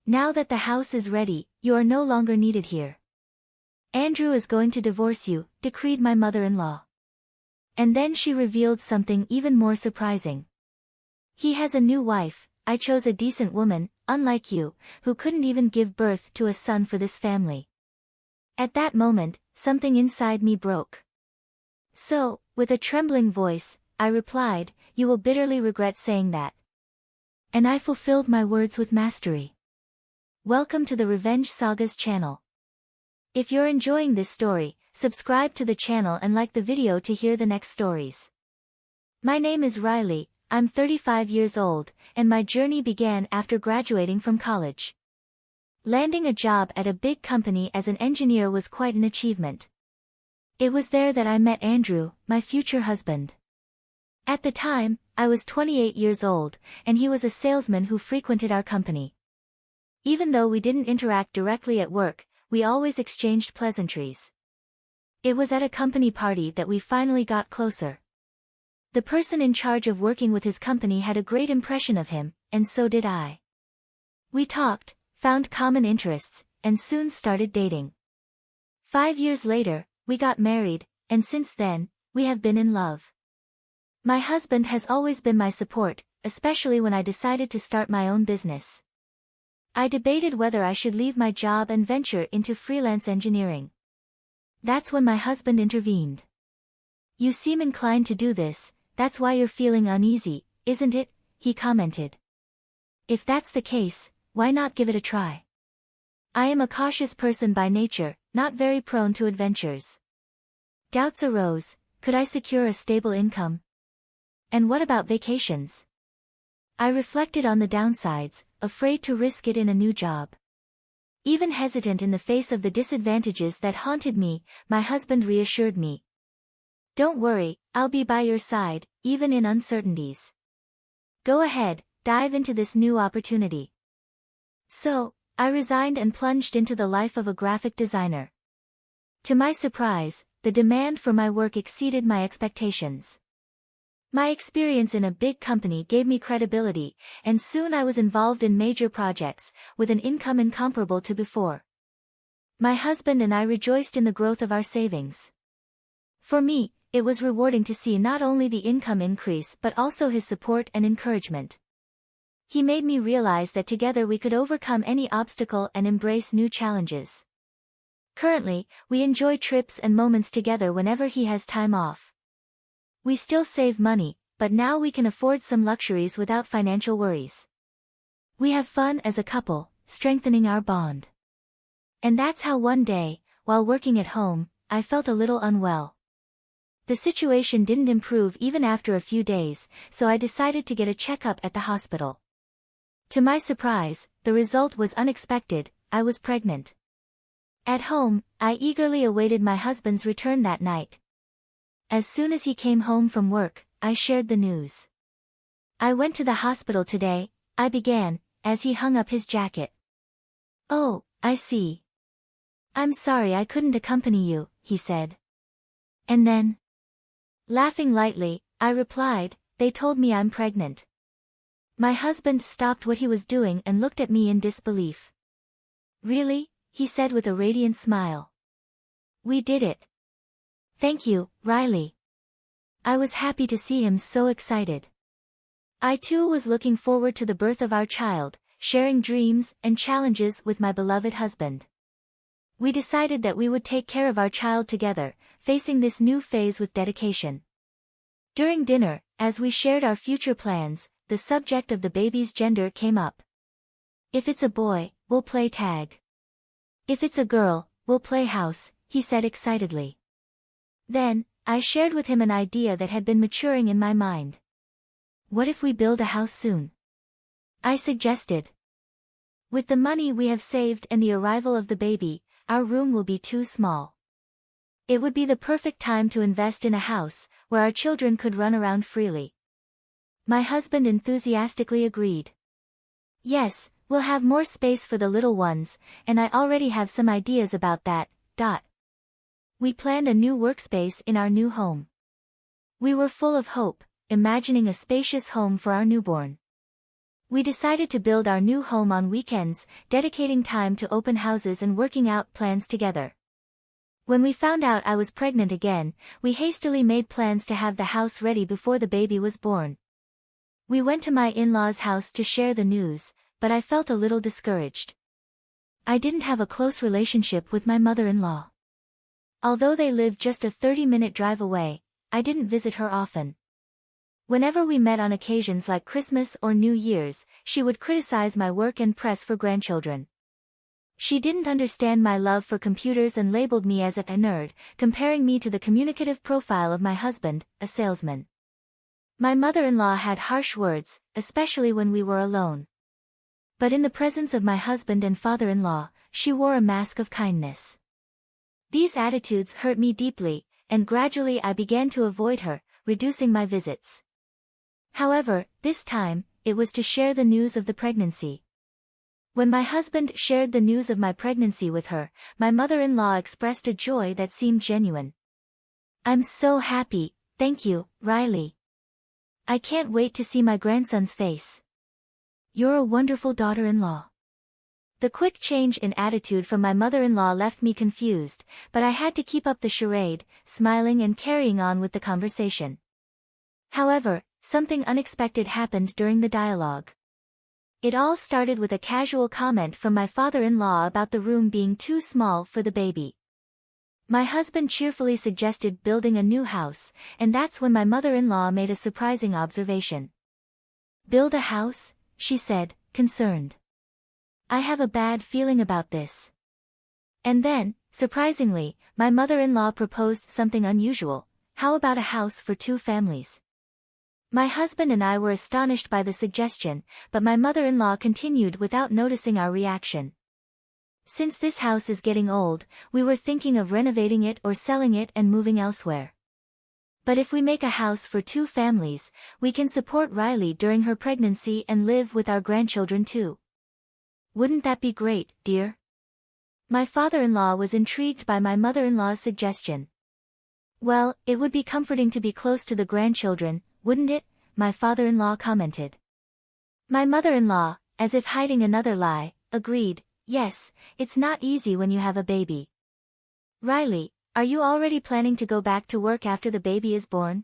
Now that the house is ready, you are no longer needed here. Andrew is going to divorce you, decreed my mother-in-law. And then she revealed something even more surprising. He has a new wife. I chose a decent woman, unlike you, who couldn't even give birth to a son for this family. At that moment, something inside me broke. So, with a trembling voice, I replied, "You will bitterly regret saying that." And I fulfilled my words with mastery. Welcome to the Revenge Sagas channel. If you're enjoying this story, subscribe to the channel and like the video to hear the next stories. My name is Riley, I'm 35 years old, and my journey began after graduating from college. Landing a job at a big company as an engineer was quite an achievement. It was there that I met Andrew, my future husband. At the time, I was 28 years old, and he was a salesman who frequented our company. Even though we didn't interact directly at work, we always exchanged pleasantries. It was at a company party that we finally got closer. The person in charge of working with his company had a great impression of him, and so did I. We talked, found common interests, and soon started dating. 5 years later, we got married, and since then, we have been in love. My husband has always been my support, especially when I decided to start my own business. I debated whether I should leave my job and venture into freelance engineering. That's when my husband intervened. "You seem inclined to do this, that's why you're feeling uneasy, isn't it?" he commented. "If that's the case, why not give it a try? I am a cautious person by nature, not very prone to adventures." Doubts arose, could I secure a stable income? And what about vacations? I reflected on the downsides, afraid to risk it in a new job. Even hesitant in the face of the disadvantages that haunted me, my husband reassured me. "Don't worry, I'll be by your side, even in uncertainties. Go ahead, dive into this new opportunity." So, I resigned and plunged into the life of a graphic designer. To my surprise, the demand for my work exceeded my expectations. My experience in a big company gave me credibility, and soon I was involved in major projects, with an income incomparable to before. My husband and I rejoiced in the growth of our savings. For me, it was rewarding to see not only the income increase but also his support and encouragement. He made me realize that together we could overcome any obstacle and embrace new challenges. Currently, we enjoy trips and moments together whenever he has time off. We still save money, but now we can afford some luxuries without financial worries. We have fun as a couple, strengthening our bond. And that's how one day, while working at home, I felt a little unwell. The situation didn't improve even after a few days, so I decided to get a checkup at the hospital. To my surprise, the result was unexpected, I was pregnant. At home, I eagerly awaited my husband's return that night. As soon as he came home from work, I shared the news. "I went to the hospital today," I began, as he hung up his jacket. "Oh, I see. I'm sorry I couldn't accompany you," he said. And then, laughing lightly, I replied, "They told me I'm pregnant." My husband stopped what he was doing and looked at me in disbelief. "Really?" he said with a radiant smile. "We did it." "Thank you, Riley." I was happy to see him so excited. I too was looking forward to the birth of our child, sharing dreams and challenges with my beloved husband. We decided that we would take care of our child together, facing this new phase with dedication. During dinner, as we shared our future plans, the subject of the baby's gender came up. "If it's a boy, we'll play tag. If it's a girl, we'll play house," he said excitedly. Then, I shared with him an idea that had been maturing in my mind. "What if we build a house soon?" I suggested. "With the money we have saved and the arrival of the baby, our room will be too small. It would be the perfect time to invest in a house, where our children could run around freely." My husband enthusiastically agreed. "Yes, we'll have more space for the little ones, and I already have some ideas about that." We planned a new workspace in our new home. We were full of hope, imagining a spacious home for our newborn. We decided to build our new home on weekends, dedicating time to open houses and working out plans together. When we found out I was pregnant again, we hastily made plans to have the house ready before the baby was born. We went to my in-laws' house to share the news, but I felt a little discouraged. I didn't have a close relationship with my mother-in-law. Although they lived just a 30-minute drive away, I didn't visit her often. Whenever we met on occasions like Christmas or New Year's, she would criticize my work and press for grandchildren. She didn't understand my love for computers and labeled me as a nerd, comparing me to the communicative profile of my husband, a salesman. My mother-in-law had harsh words, especially when we were alone. But in the presence of my husband and father-in-law, she wore a mask of kindness. These attitudes hurt me deeply, and gradually I began to avoid her, reducing my visits. However, this time, it was to share the news of the pregnancy. When my husband shared the news of my pregnancy with her, my mother-in-law expressed a joy that seemed genuine. "I'm so happy, thank you, Riley. I can't wait to see my grandson's face. You're a wonderful daughter-in-law." The quick change in attitude from my mother-in-law left me confused, but I had to keep up the charade, smiling and carrying on with the conversation. However, something unexpected happened during the dialogue. It all started with a casual comment from my father-in-law about the room being too small for the baby. My husband cheerfully suggested building a new house, and that's when my mother-in-law made a surprising observation. "Build a house?" she said, concerned. "I have a bad feeling about this." And then, surprisingly, my mother-in-law proposed something unusual. "How about a house for 2 families?" My husband and I were astonished by the suggestion, but my mother-in-law continued without noticing our reaction. "Since this house is getting old, we were thinking of renovating it or selling it and moving elsewhere. But if we make a house for 2 families, we can support Riley during her pregnancy and live with our grandchildren too. Wouldn't that be great, dear?" My father-in-law was intrigued by my mother-in-law's suggestion. "Well, it would be comforting to be close to the grandchildren, wouldn't it?" my father-in-law commented. My mother-in-law, as if hiding another lie, agreed, "Yes, it's not easy when you have a baby. Riley, are you already planning to go back to work after the baby is born?"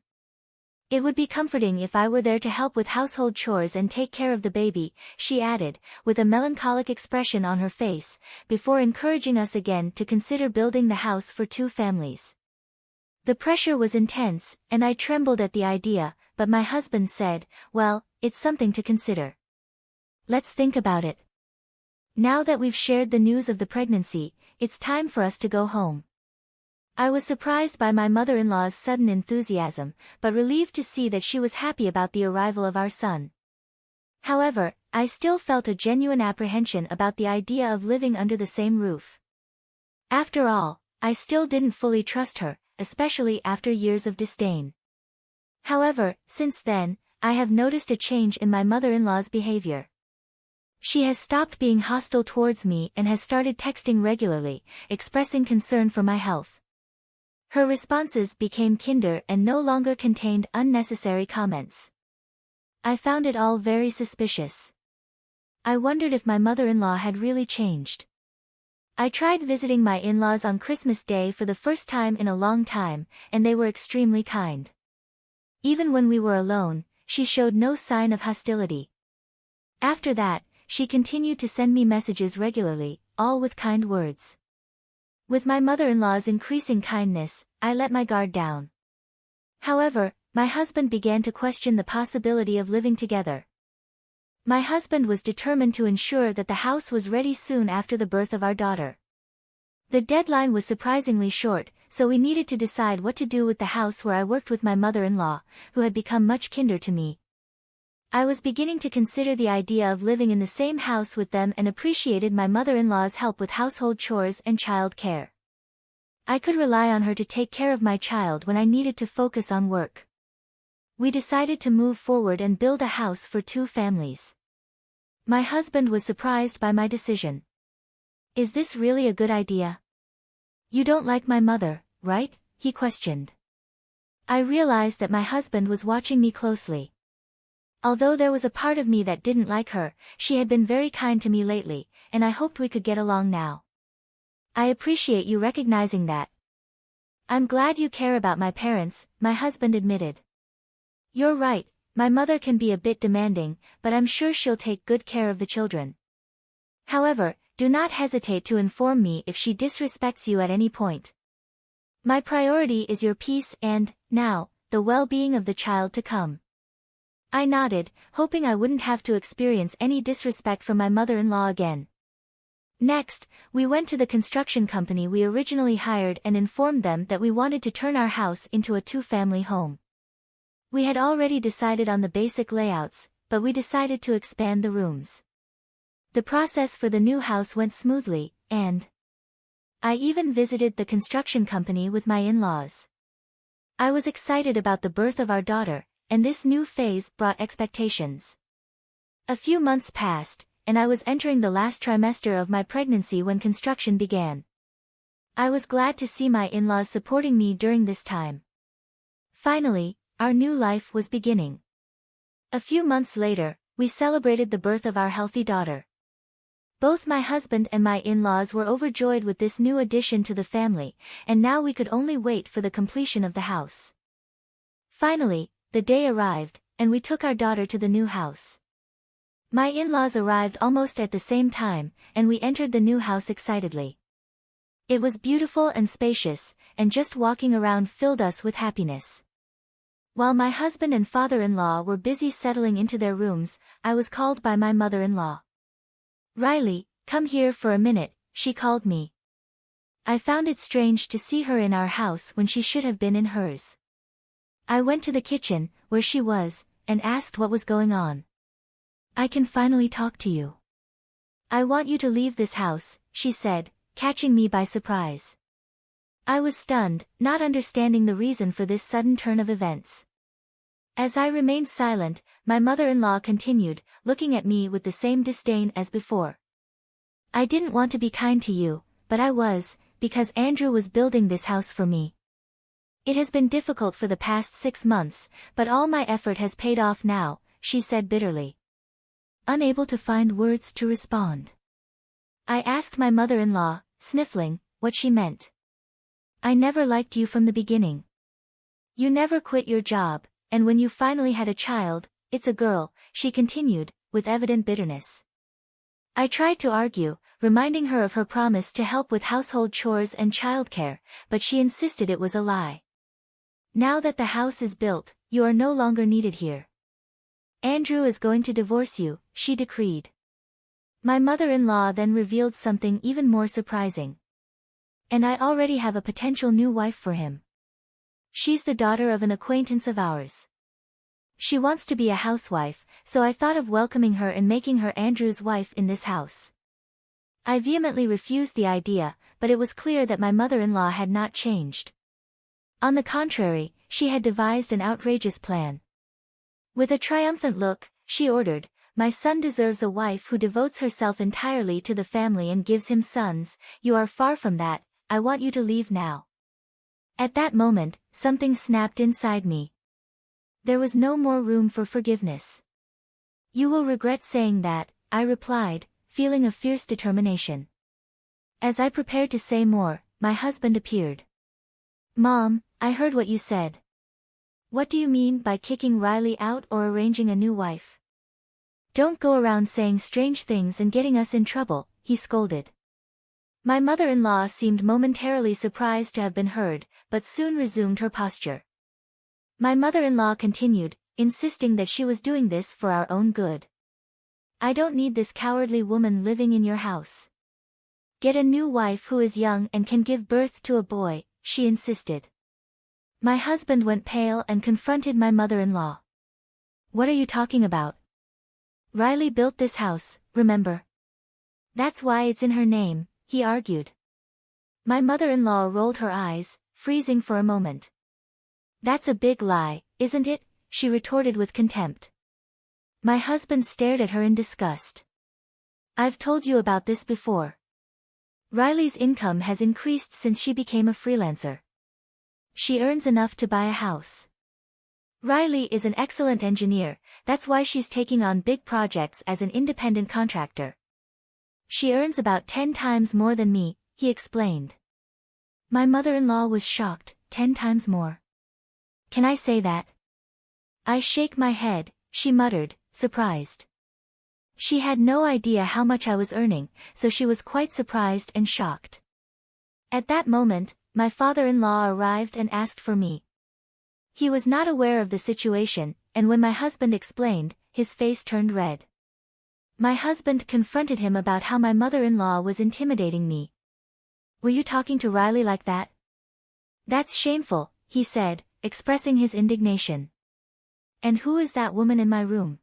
"It would be comforting if I were there to help with household chores and take care of the baby," she added, with a melancholic expression on her face, before encouraging us again to consider building the house for 2 families. The pressure was intense, and I trembled at the idea, but my husband said, "Well, it's something to consider. Let's think about it. Now that we've shared the news of the pregnancy, it's time for us to go home." I was surprised by my mother-in-law's sudden enthusiasm, but relieved to see that she was happy about the arrival of our son. However, I still felt a genuine apprehension about the idea of living under the same roof. After all, I still didn't fully trust her, especially after years of disdain. However, since then, I have noticed a change in my mother-in-law's behavior. She has stopped being hostile towards me and has started texting regularly, expressing concern for my health. Her responses became kinder and no longer contained unnecessary comments. I found it all very suspicious. I wondered if my mother-in-law had really changed. I tried visiting my in-laws on Christmas Day for the first time in a long time, and they were extremely kind. Even when we were alone, she showed no sign of hostility. After that, she continued to send me messages regularly, all with kind words. With my mother-in-law's increasing kindness, I let my guard down. However, my husband began to question the possibility of living together. My husband was determined to ensure that the house was ready soon after the birth of our daughter. The deadline was surprisingly short, so we needed to decide what to do with the house where I worked with my mother-in-law, who had become much kinder to me. I was beginning to consider the idea of living in the same house with them and appreciated my mother-in-law's help with household chores and child care. I could rely on her to take care of my child when I needed to focus on work. We decided to move forward and build a house for 2 families. My husband was surprised by my decision. "Is this really a good idea? You don't like my mother, right?" he questioned. I realized that my husband was watching me closely. Although there was a part of me that didn't like her, she had been very kind to me lately, and I hoped we could get along now. I appreciate you recognizing that. I'm glad you care about my parents, my husband admitted. You're right, my mother can be a bit demanding, but I'm sure she'll take good care of the children. However, do not hesitate to inform me if she disrespects you at any point. My priority is your peace and, now, the well-being of the child to come. I nodded, hoping I wouldn't have to experience any disrespect from my mother-in-law again. Next, we went to the construction company we originally hired and informed them that we wanted to turn our house into a two-family home. We had already decided on the basic layouts, but we decided to expand the rooms. The process for the new house went smoothly, and I even visited the construction company with my in-laws. I was excited about the birth of our daughter, and this new phase brought expectations. A few months passed, and I was entering the last trimester of my pregnancy when construction began. I was glad to see my in-laws supporting me during this time. Finally, our new life was beginning. A few months later, we celebrated the birth of our healthy daughter. Both my husband and my in-laws were overjoyed with this new addition to the family, and now we could only wait for the completion of the house. Finally, the day arrived, and we took our daughter to the new house. My in-laws arrived almost at the same time, and we entered the new house excitedly. It was beautiful and spacious, and just walking around filled us with happiness. While my husband and father-in-law were busy settling into their rooms, I was called by my mother-in-law. "Riley, come here for a minute," she called me. I found it strange to see her in our house when she should have been in hers. I went to the kitchen, where she was, and asked what was going on. "I can finally talk to you. I want you to leave this house," she said, catching me by surprise. I was stunned, not understanding the reason for this sudden turn of events. As I remained silent, my mother-in-law continued, looking at me with the same disdain as before. "I didn't want to be kind to you, but I was, because Andrew was building this house for me. It has been difficult for the past 6 months, but all my effort has paid off now," she said bitterly. Unable to find words to respond, I asked my mother-in-law, sniffling, what she meant. "I never liked you from the beginning. You never quit your job, and when you finally had a child, it's a girl," she continued, with evident bitterness. I tried to argue, reminding her of her promise to help with household chores and childcare, but she insisted it was a lie. "Now that the house is built, you are no longer needed here. Andrew is going to divorce you," she decreed. My mother-in-law then revealed something even more surprising. "And I already have a potential new wife for him. She's the daughter of an acquaintance of ours. She wants to be a housewife, so I thought of welcoming her and making her Andrew's wife in this house." I vehemently refused the idea, but it was clear that my mother-in-law had not changed. On the contrary, she had devised an outrageous plan. With a triumphant look, she ordered, "My son deserves a wife who devotes herself entirely to the family and gives him sons. You are far from that. I want you to leave now." At that moment, something snapped inside me. There was no more room for forgiveness. "You will regret saying that," I replied, feeling a fierce determination. As I prepared to say more, my husband appeared. "Mom, I heard what you said. What do you mean by kicking Riley out or arranging a new wife? Don't go around saying strange things and getting us in trouble," he scolded. My mother-in-law seemed momentarily surprised to have been heard, but soon resumed her posture. My mother-in-law continued, insisting that she was doing this for our own good. "I don't need this cowardly woman living in your house. Get a new wife who is young and can give birth to a boy," she insisted. My husband went pale and confronted my mother-in-law. "What are you talking about? Riley built this house, remember? That's why it's in her name," he argued. My mother-in-law rolled her eyes, freezing for a moment. "That's a big lie, isn't it?" she retorted with contempt. My husband stared at her in disgust. "I've told you about this before. Riley's income has increased since she became a freelancer. She earns enough to buy a house. Riley is an excellent engineer, that's why she's taking on big projects as an independent contractor. She earns about 10 times more than me, he explained. My mother-in-law was shocked, 10 times more. Can I say that? I shake my head, she muttered, surprised. She had no idea how much I was earning, so she was quite surprised and shocked. At that moment, my father-in-law arrived and asked for me. He was not aware of the situation, and when my husband explained, his face turned red. My husband confronted him about how my mother-in-law was intimidating me. Were you talking to Riley like that? That's shameful, he said, expressing his indignation. And who is that woman in my room?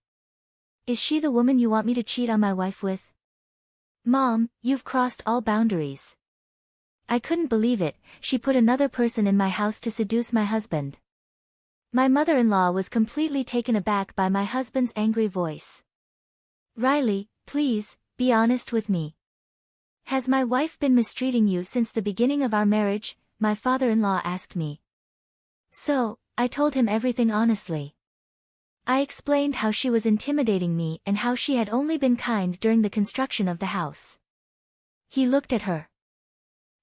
Is she the woman you want me to cheat on my wife with? Mom, you've crossed all boundaries. I couldn't believe it, she put another person in my house to seduce my husband. My mother-in-law was completely taken aback by my husband's angry voice. Riley, please, be honest with me. Has my wife been mistreating you since the beginning of our marriage? My father-in-law asked me. So, I told him everything honestly. I explained how she was intimidating me and how she had only been kind during the construction of the house. He looked at her.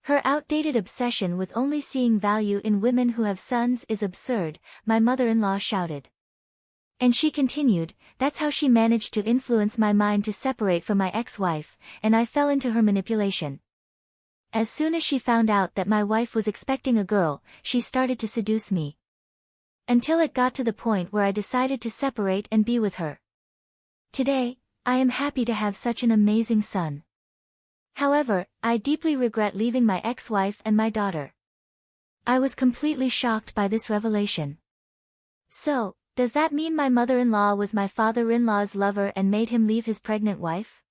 Her outdated obsession with only seeing value in women who have sons is absurd, my mother-in-law shouted. And she continued, that's how she managed to influence my mind to separate from my ex-wife, and I fell into her manipulation. As soon as she found out that my wife was expecting a girl, she started to seduce me. Until it got to the point where I decided to separate and be with her. Today, I am happy to have such an amazing son. However, I deeply regret leaving my ex-wife and my daughter. I was completely shocked by this revelation. So, does that mean my mother-in-law was my father-in-law's lover and made him leave his pregnant wife?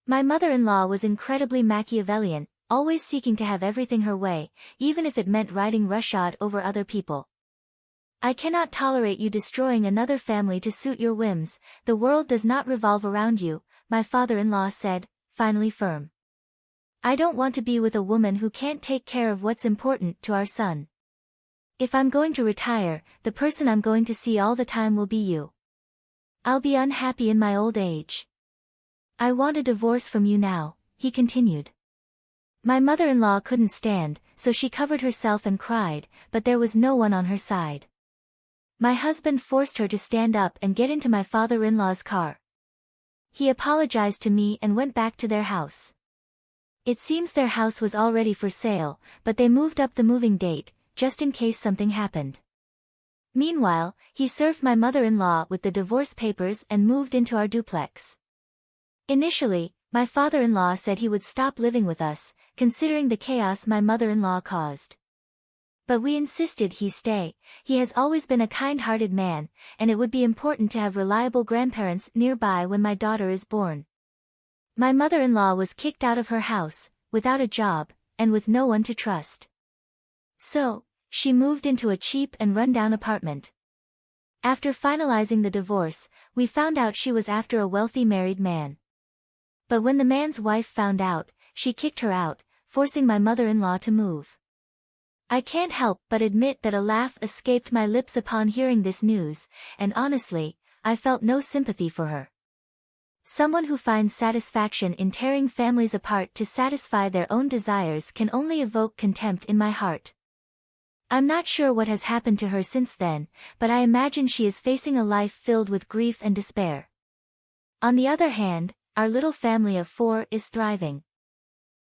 My mother-in-law was incredibly Machiavellian, always seeking to have everything her way, even if it meant riding roughshod over other people. I cannot tolerate you destroying another family to suit your whims, the world does not revolve around you, my father-in-law said, finally firm. I don't want to be with a woman who can't take care of what's important to our son. If I'm going to retire, the person I'm going to see all the time will be you. I'll be unhappy in my old age. I want a divorce from you now, he continued. My mother-in-law couldn't stand, so she covered herself and cried, but there was no one on her side. My husband forced her to stand up and get into my father-in-law's car. He apologized to me and went back to their house. It seems their house was already for sale, but they moved up the moving date, just in case something happened. Meanwhile, he served my mother-in-law with the divorce papers and moved into our duplex. Initially, my father-in-law said he would stop living with us, considering the chaos my mother-in-law caused. But we insisted he stay, he has always been a kind-hearted man, and it would be important to have reliable grandparents nearby when my daughter is born. My mother-in-law was kicked out of her house, without a job, and with no one to trust. So, she moved into a cheap and run-down apartment. After finalizing the divorce, we found out she was after a wealthy married man. But when the man's wife found out, she kicked her out, forcing my mother-in-law to move. I can't help but admit that a laugh escaped my lips upon hearing this news, and honestly, I felt no sympathy for her. Someone who finds satisfaction in tearing families apart to satisfy their own desires can only evoke contempt in my heart. I'm not sure what has happened to her since then, but I imagine she is facing a life filled with grief and despair. On the other hand, our little family of 4 is thriving.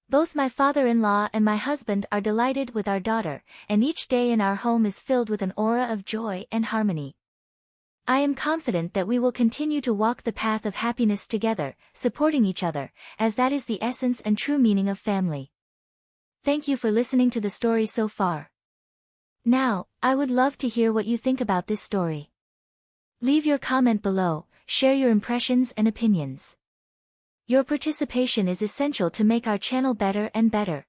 Both my father-in-law and my husband are delighted with our daughter, and each day in our home is filled with an aura of joy and harmony. I am confident that we will continue to walk the path of happiness together, supporting each other, as that is the essence and true meaning of family. Thank you for listening to the story so far. Now, I would love to hear what you think about this story. Leave your comment below, share your impressions and opinions. Your participation is essential to make our channel better and better.